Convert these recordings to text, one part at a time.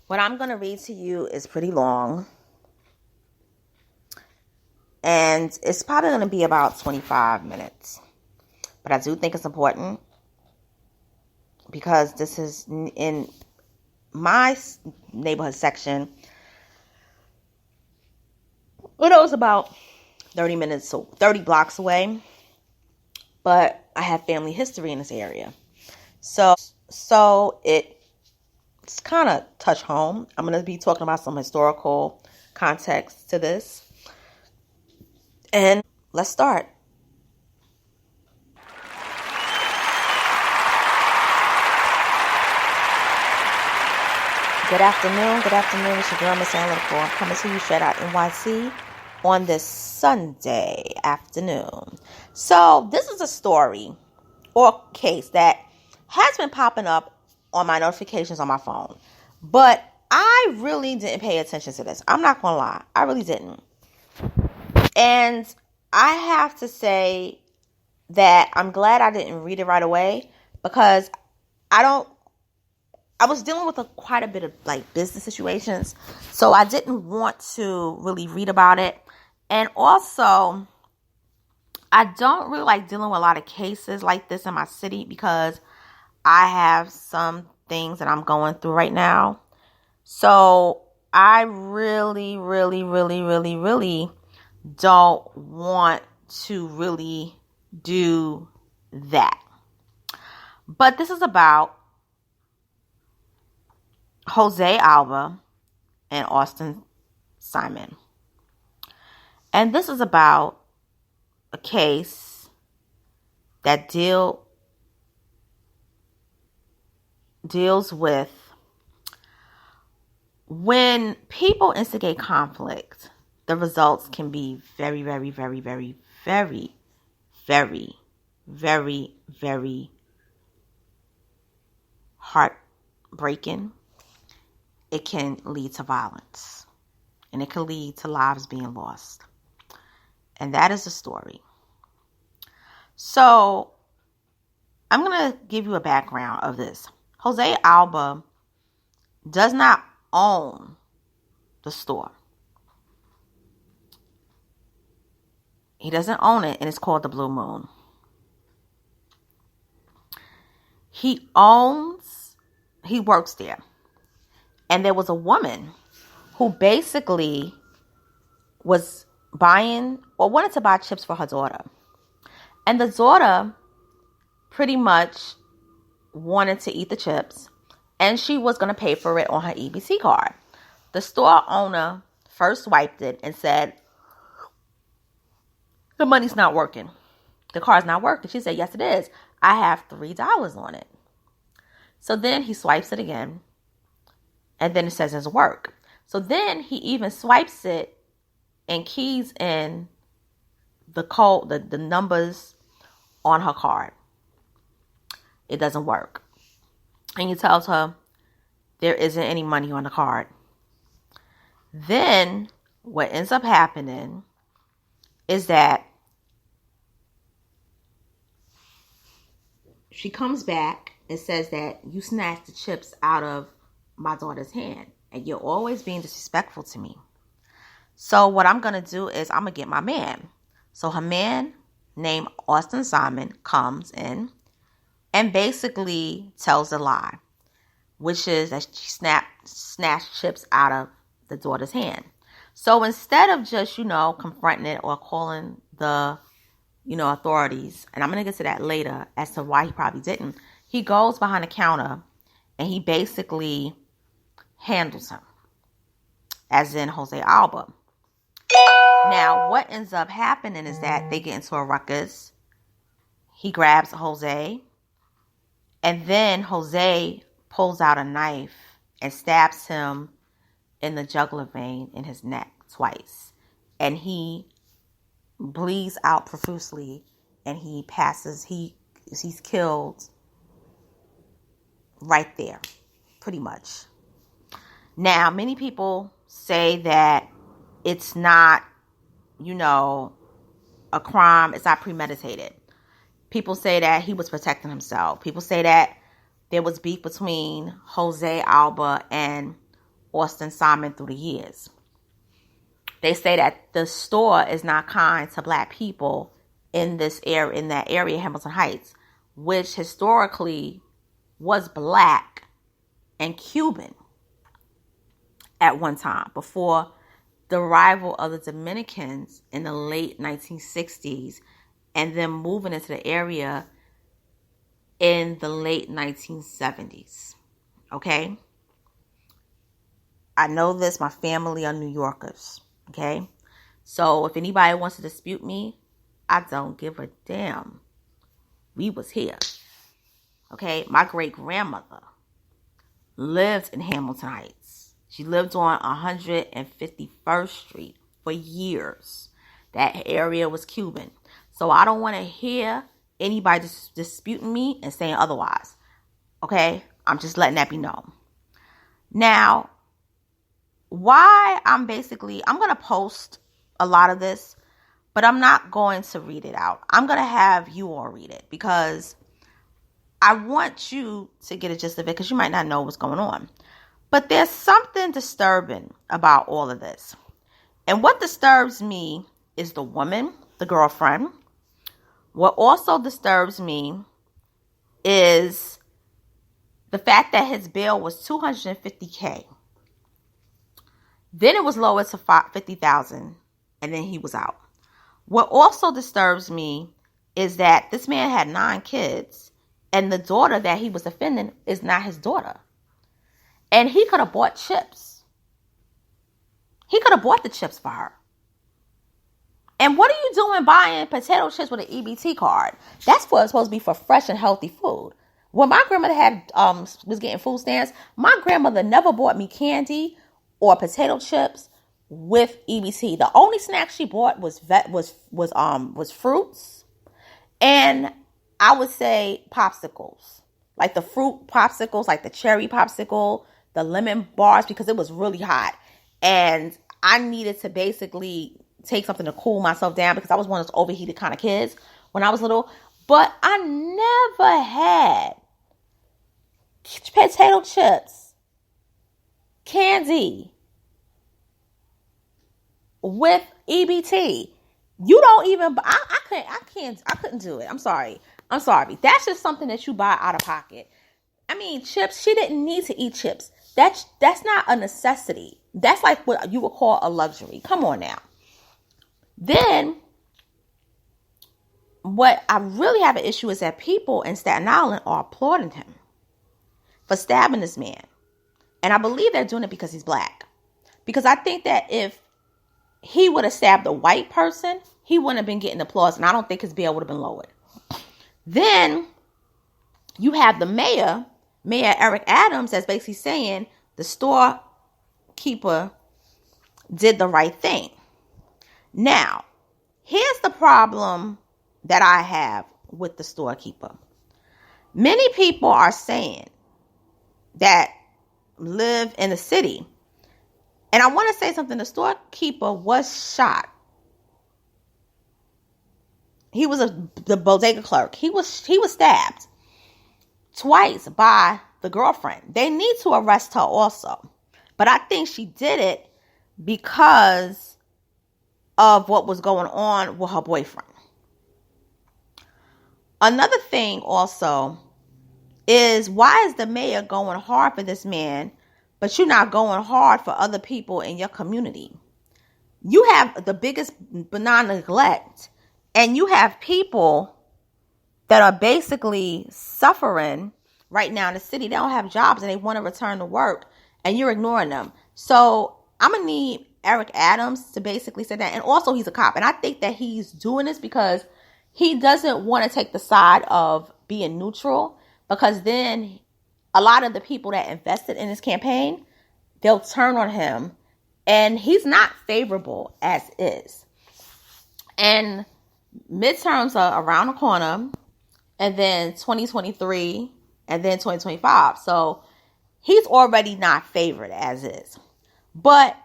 What I'm going to read to you is pretty long. And it's probably going to be about 25 minutes. But I do think it's important because this is in my neighborhood section. Well, it was about 30 minutes, so 30 blocks away. But I have family history in this area. So it's kind of touch home. I'm going to be talking about some historical context to this. And let's start. Good afternoon. It's your girl, Miss Analytical. I'm coming to you straight out NYC on this Sunday afternoon. So this is a story or case that has been popping up on my notifications on my phone. But I really didn't pay attention to this. I'm not going to lie. I really didn't. And I have to say that I'm glad I didn't read it right away because I was dealing with quite a bit of business situations. So I didn't want to really read about it. And also, I don't really like dealing with a lot of cases like this in my city because I have some things that I'm going through right now. So I really don't want to really do that. But this is about Jose Alba and Austin Simon. And this is about a case that deals with when people instigate conflict, the results can be very heartbreaking. It can lead to violence, and it can lead to lives being lost. And that is the story. So I'm going to give you a background of this. Jose Alba does not own the store. He doesn't own it, and it's called the Blue Moon. He works there. And there was a woman who basically was buying or wanted to buy chips for her daughter. And the daughter pretty much wanted to eat the chips, and she was going to pay for it on her EBT card. The store owner first swiped it and said, the money's not working. The card's not working. She said, yes, it is. I have $3 on it. So then he swipes it again, and then it says it's work. So then he even swipes it and keys in the code, the numbers on her card. It doesn't work. And he tells her there isn't any money on the card. Then what ends up happening is that she comes back and says that you snatched the chips out of my daughter's hand and you're always being disrespectful to me. So what I'm going to do is I'm going to get my man. So her man named Austin Simon comes in and basically tells a lie, which is that she snatched chips out of the daughter's hand. So instead of just, confronting it or calling the, authorities, and I'm going to get to that later as to why he probably didn't, he goes behind the counter and he basically handles him, as in Jose Alba. Now, what ends up happening is that they get into a ruckus. He grabs Jose, and then Jose pulls out a knife and stabs him in the jugular vein in his neck twice. And he bleeds out profusely, and he passes. He's killed right there, pretty much. Now, many people say that it's not, a crime. It's not premeditated. People say that he was protecting himself. People say that there was beef between Jose Alba and Austin Simon through the years. They say that the store is not kind to black people in this area, in that area, Hamilton Heights, which historically was black and Cuban at one time before the arrival of the Dominicans in the late 1960s and then moving into the area in the late 1970s. Okay? I know this, my family are New Yorkers. Okay? So if anybody wants to dispute me, I don't give a damn. We was here. Okay? My great-grandmother lived in Hamilton Heights. She lived on 151st Street for years. That area was Cuban. So I don't want to hear anybody disputing me and saying otherwise. Okay? I'm just letting that be known. Now, why I'm going to post a lot of this, but I'm not going to read it out. I'm going to have you all read it because I want you to get a gist of it because you might not know what's going on. But there's something disturbing about all of this. And what disturbs me is the woman, the girlfriend. What also disturbs me is the fact that his bail was $250K. Then it was lowered to $50,000, and then he was out. What also disturbs me is that this man had 9 kids, and the daughter that he was offending is not his daughter. And he could have bought chips. He could have bought the chips for her. And what are you doing buying potato chips with an EBT card? That's supposed to be for fresh and healthy food. When my grandmother was getting food stamps, my grandmother never bought me candy or potato chips with EBT. The only snack she bought was fruits, and I would say popsicles, like the fruit popsicles, like the cherry popsicle, the lemon bars, because it was really hot, and I needed to basically take something to cool myself down because I was one of those overheated kind of kids when I was little. But I never had potato chips, candy with EBT. You don't even, I couldn't do it. I'm sorry. That's just something that you buy out of pocket. I mean, chips, she didn't need to eat chips. That's not a necessity. That's like what you would call a luxury. Come on now. Then, what I really have an issue is that people in Staten Island are applauding him for stabbing this man. And I believe they're doing it because he's black. Because I think that if he would have stabbed a white person, he wouldn't have been getting applause. And I don't think his bail would have been lowered. Then you have the Mayor Eric Adams, that's basically saying the storekeeper did the right thing. Now, here's the problem that I have with the storekeeper. Many people are saying that live in the city. And I want to say something. The storekeeper was shot. He was the bodega clerk. He was stabbed twice by the girlfriend. They need to arrest her also. But I think she did it because of what was going on with her boyfriend. Another thing also is, why is the mayor going hard for this man, but you're not going hard for other people in your community? You have the biggest benign neglect, and you have people that are basically suffering right now in the city. They don't have jobs and they want to return to work, and you're ignoring them. So I'm going to need Eric Adams to basically say that. And also, he's a cop. And I think that he's doing this because he doesn't want to take the side of being neutral, because then a lot of the people that invested in his campaign, they'll turn on him, and he's not favorable as is. And midterms are around the corner, and then 2023, and then 2025. So he's already not favored as is. But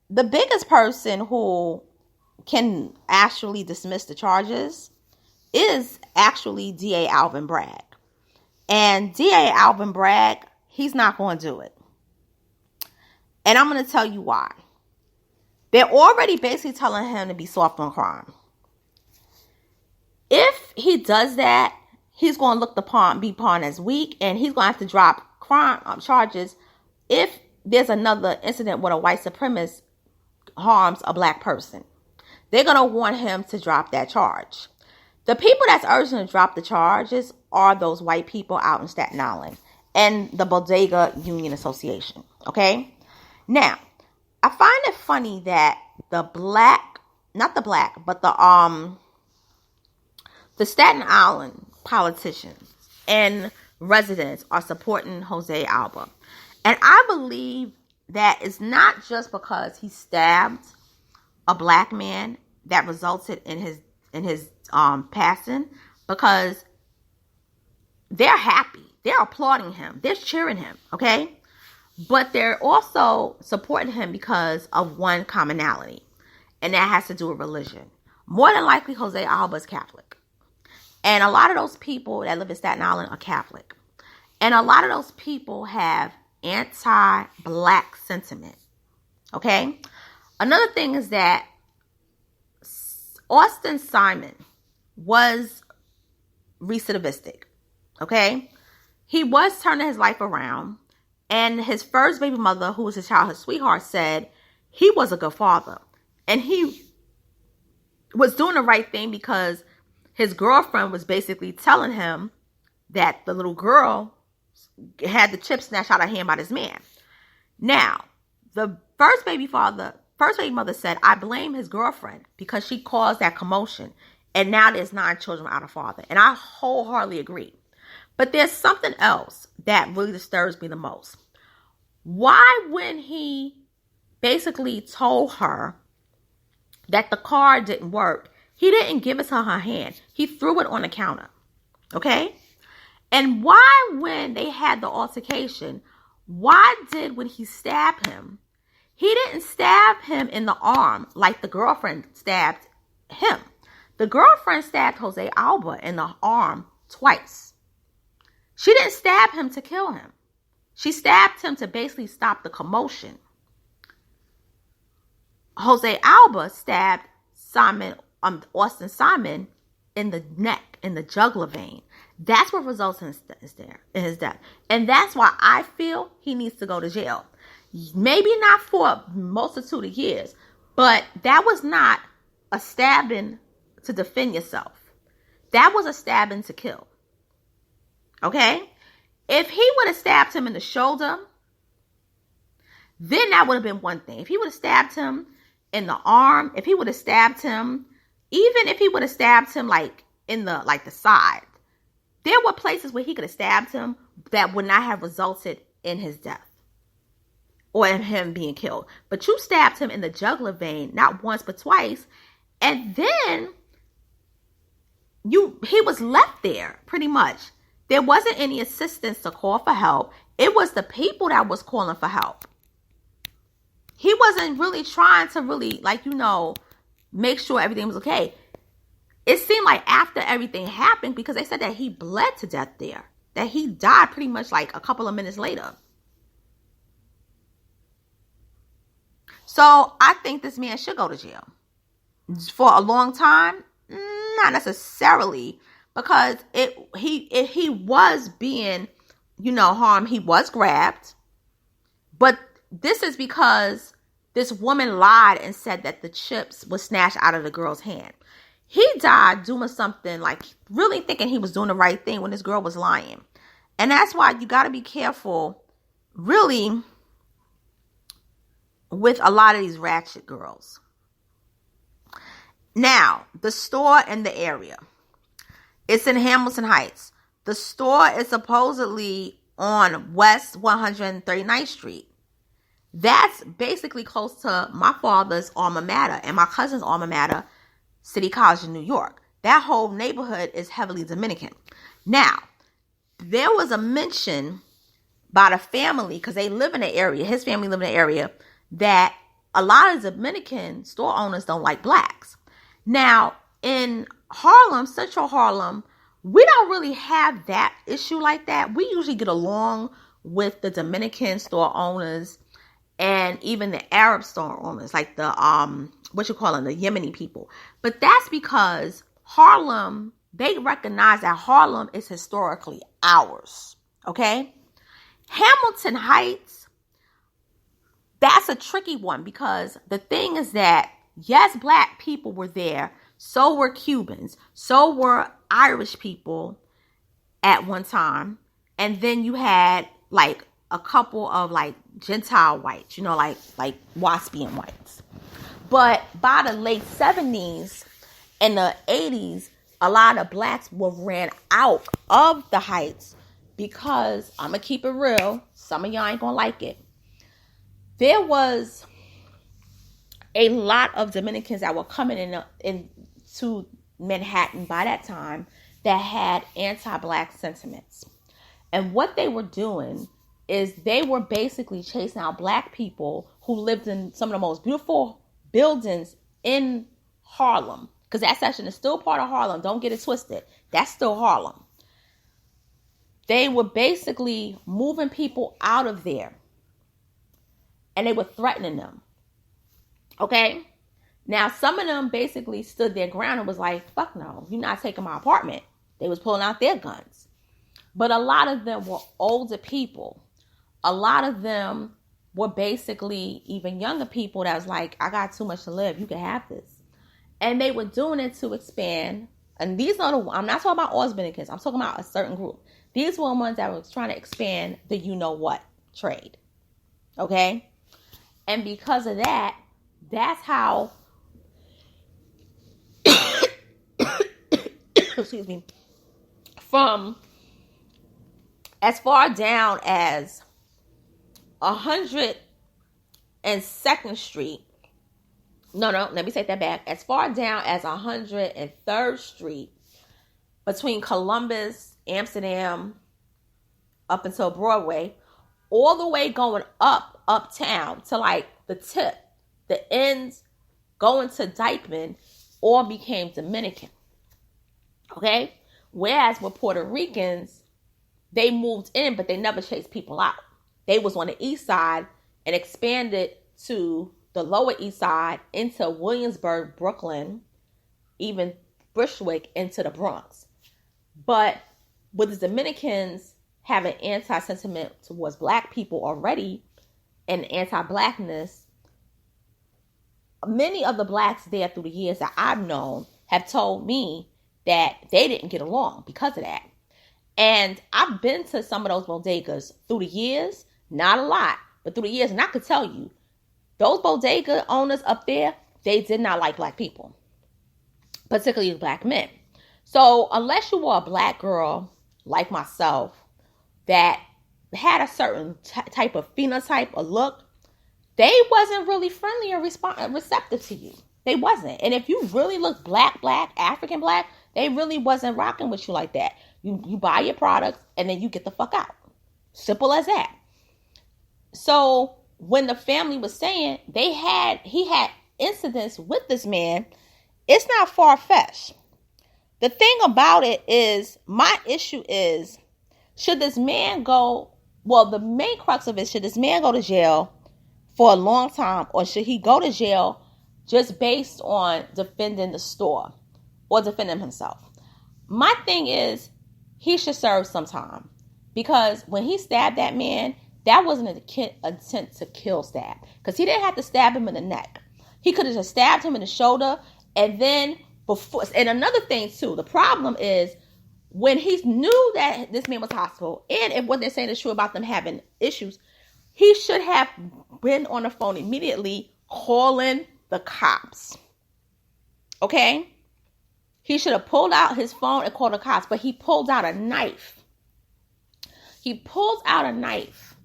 the biggest person who can actually dismiss the charges is actually DA Alvin Bragg. And DA Alvin Bragg, he's not going to do it. And I'm going to tell you why. They're already basically telling him to be soft on crime. If he does that, he's going to look be pawn as weak, and he's going to have to drop crime charges if there's another incident where a white supremacist harms a black person. They're going to want him to drop that charge. The people that's urging to drop the charges are those white people out in Staten Island and the Bodega Union Association. Okay? Now, I find it funny that the Staten Island politicians and residents are supporting Jose Alba. And I believe that it's not just because he stabbed a black man that resulted in his passing, because they're happy. They're applauding him. They're cheering him, okay? But they're also supporting him because of one commonality, and that has to do with religion. More than likely, Jose Alba is Catholic. And a lot of those people that live in Staten Island are Catholic. And a lot of those people have anti-black sentiment, okay? Another thing is that Simon was recidivistic, okay? He was turning his life around, and his first baby mother, who was his childhood sweetheart, said he was a good father. And he was doing the right thing because his girlfriend was basically telling him that the little girl had the chip snatched out of her hand by this man. Now, the first baby mother said, I blame his girlfriend because she caused that commotion. And now there's 9 children without a father. And I wholeheartedly agree. But there's something else that really disturbs me the most. Why, when he basically told her that the car didn't work, he didn't give it to her hand. He threw it on the counter. Okay? And why, when they had the altercation, when he stabbed him, he didn't stab him in the arm like the girlfriend stabbed him. The girlfriend stabbed Jose Alba in the arm twice. She didn't stab him to kill him. She stabbed him to basically stop the commotion. Jose Alba stabbed Austin Simon in the neck, in the jugular vein. That's what results in his death. And that's why I feel he needs to go to jail. Maybe not for a multitude of years, but that was not a stabbing to defend yourself. That was a stabbing to kill. Okay? If he would have stabbed him in the shoulder, then that would have been one thing. If he would have stabbed him in the arm, if he would have stabbed him, even if he would have stabbed him like in the side, there were places where he could have stabbed him that would not have resulted in his death or in him being killed. But you stabbed him in the jugular vein, not once but twice, and then he was left there pretty much. There wasn't any assistance to call for help. It was the people that was calling for help. He wasn't really trying to make sure everything was okay. It seemed like after everything happened, because they said that he bled to death there, that he died pretty much like a couple of minutes later. So I think this man should go to jail. For a long time, not necessarily, because he was being, harmed. He was grabbed, but this is because this woman lied and said that the chips were snatched out of the girl's hand. He died doing something, like really thinking he was doing the right thing when this girl was lying. And that's why you got to be careful, really, with a lot of these ratchet girls. Now, the store in the area. It's in Hamilton Heights. The store is supposedly on West 139th Street. That's basically close to my father's alma mater and my cousin's alma mater, City College in New York. That whole neighborhood is heavily Dominican. Now, there was a mention by the family, because they live in the area, his family live in the area, that a lot of Dominican store owners don't like blacks. Now, in Harlem, Central Harlem, we don't really have that issue like that. We usually get along with the Dominican store owners and even the Arab store owners, like the what you call them, the Yemeni people. But that's because Harlem, they recognize that Harlem is historically ours. Okay? Hamilton Heights, that's a tricky one, because the thing is that, yes, black people were there. So were Cubans. So were Irish people at one time. And then you had like a couple of like Gentile whites, you know, like Waspian whites. But by the late 70s and the 80s, a lot of blacks were ran out of the Heights because, I'm going to keep it real, some of y'all ain't going to like it. There was a lot of Dominicans that were coming into Manhattan by that time that had anti-black sentiments. And what they were doing is they were basically chasing out black people who lived in some of the most beautiful buildings in Harlem. Because that section is still part of Harlem. Don't get it twisted. That's still Harlem. They were basically moving people out of there. And they were threatening them. Okay? Now, some of them basically stood their ground and was like, fuck no, you're not taking my apartment. They was pulling out their guns. But a lot of them were older people. A lot of them were basically even younger people that was like, I got too much to live. You can have this. And they were doing it to expand. And these are I'm not talking about all Dominicans. I'm talking about a certain group. These were the ones that were trying to expand the you-know-what trade. Okay? And because of that, that's how, excuse me, from as far down as 102nd Street. No, let me take that back. As far down as 103rd Street, between Columbus, Amsterdam, up until Broadway, all the way going uptown to like the tip, the ends going to Dykeman, all became Dominican. Okay? Whereas with Puerto Ricans, they moved in, but they never chased people out. They was on the east side and expanded to the lower east side into Williamsburg, Brooklyn, even Bushwick, into the Bronx. But with the Dominicans having anti-sentiment towards black people already and anti-blackness, many of the blacks there through the years that I've known have told me that they didn't get along because of that. And I've been to some of those bodegas through the years, not a lot, but through the years, and I could tell you, those bodega owners up there, they did not like black people, particularly black men. So unless you were a black girl like myself that had a certain type of phenotype or look, they wasn't really friendly or receptive to you. They wasn't. And if you really look black, African black, they really wasn't rocking with you like that. You buy your products and then you get the fuck out. Simple as that. So when the family was saying he had incidents with this man, it's not far-fetched. The thing about it is, my issue is, should this man go, well, the main crux of it, should this man go to jail for a long time, or should he go to jail just based on defending the store or defending himself? My thing is, he should serve some time, because when he stabbed that man, that wasn't an attempt to kill stab, because he didn't have to stab him in the neck. He could have just stabbed him in the shoulder, and then before. And another thing too, the problem is when he knew that this man was hospital, and if what they're saying is true about them having issues, he should have been on the phone immediately calling the cops. Okay? He should have pulled out his phone and called the cops, but he pulled out a knife. He pulled out a knife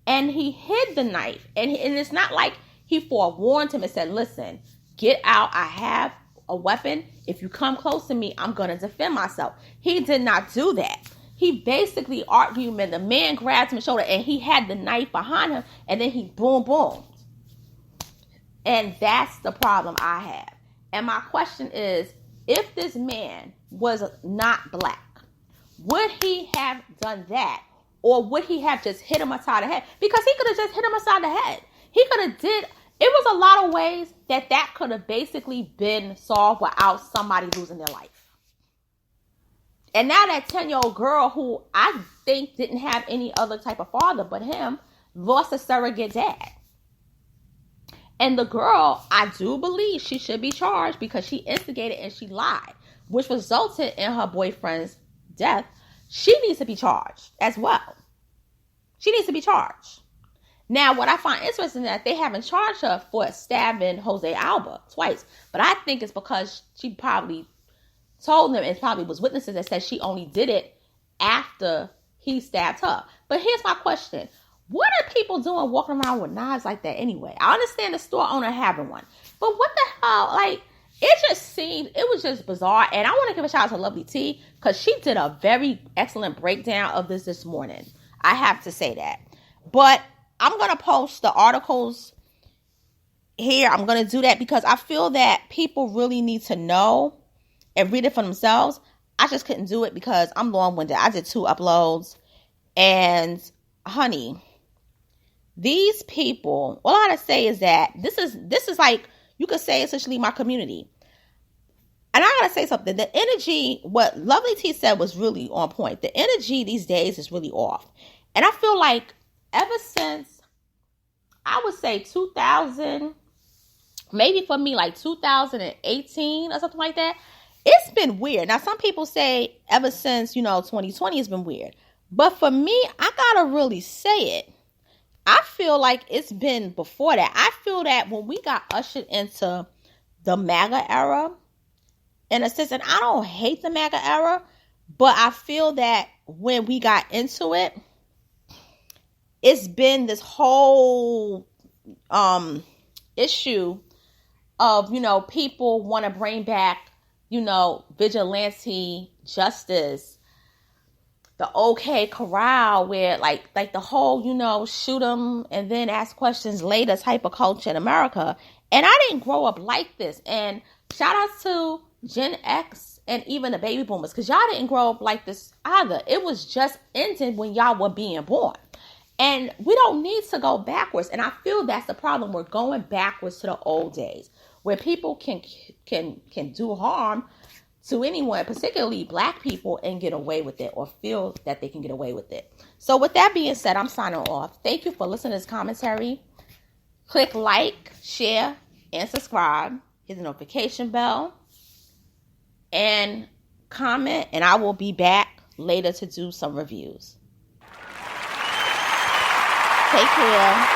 and he hid the knife. And it's not like he forewarned him and said, listen, get out. I have a weapon. If you come close to me, I'm going to defend myself. He did not do that. He basically argued, and the man grabbed him and shoulder, and he had the knife behind him, and then he boom. And that's the problem I have. And my question is, if this man was not black, would he have done that? Or would he have just hit him upside the head? Because he could have just hit him upside the head. He could have did, it was a lot of ways that could have basically been solved without somebody losing their life. And now that 10-year-old girl, who I think didn't have any other type of father but him, lost a surrogate dad. And the girl, I do believe she should be charged because she instigated and she lied, which resulted in her boyfriend's death. She needs to be charged as well. She needs to be charged. Now, what I find interesting is that they haven't charged her for stabbing Jose Alba twice. But I think it's because she probably told them, and probably was witnesses that said she only did it after he stabbed her. But here's my question. What are people doing walking around with knives like that anyway? I understand the store owner having one. But what the hell? Like, it just seemed, it was just bizarre. And I want to give a shout out to Lovely T because she did a very excellent breakdown of this morning. I have to say that. But I'm going to post the articles here. I'm going to do that because I feel that people really need to know and read it for themselves. I just couldn't do it because I'm long-winded. I did 2 uploads. And, honey, these people, all I gotta say is that this is like, you could say essentially my community. And I gotta say something. The energy, what Lovely T said was really on point. The energy these days is really off. And I feel like ever since, I would say 2000, maybe for me like 2018 or something like that, it's been weird. Now, some people say ever since, 2020 has been weird. But for me, I gotta really say it. I feel like it's been before that. I feel that when we got ushered into the MAGA era, in a sense, and I don't hate the MAGA era, but I feel that when we got into it, it's been this whole issue of, people want to bring back, vigilante justice, the OK Corral, where like the whole, shoot them and then ask questions later type of culture in America. And I didn't grow up like this. And shout out to Gen X and even the baby boomers, because y'all didn't grow up like this either. It was just ending when y'all were being born. And we don't need to go backwards. And I feel that's the problem. We're going backwards to the old days where people can do harm to anyone, particularly Black people, and get away with it or feel that they can get away with it. So with that being said, I'm signing off. Thank you for listening to this commentary. Click like, share, and subscribe. Hit the notification bell and comment, and I will be back later to do some reviews. Take care.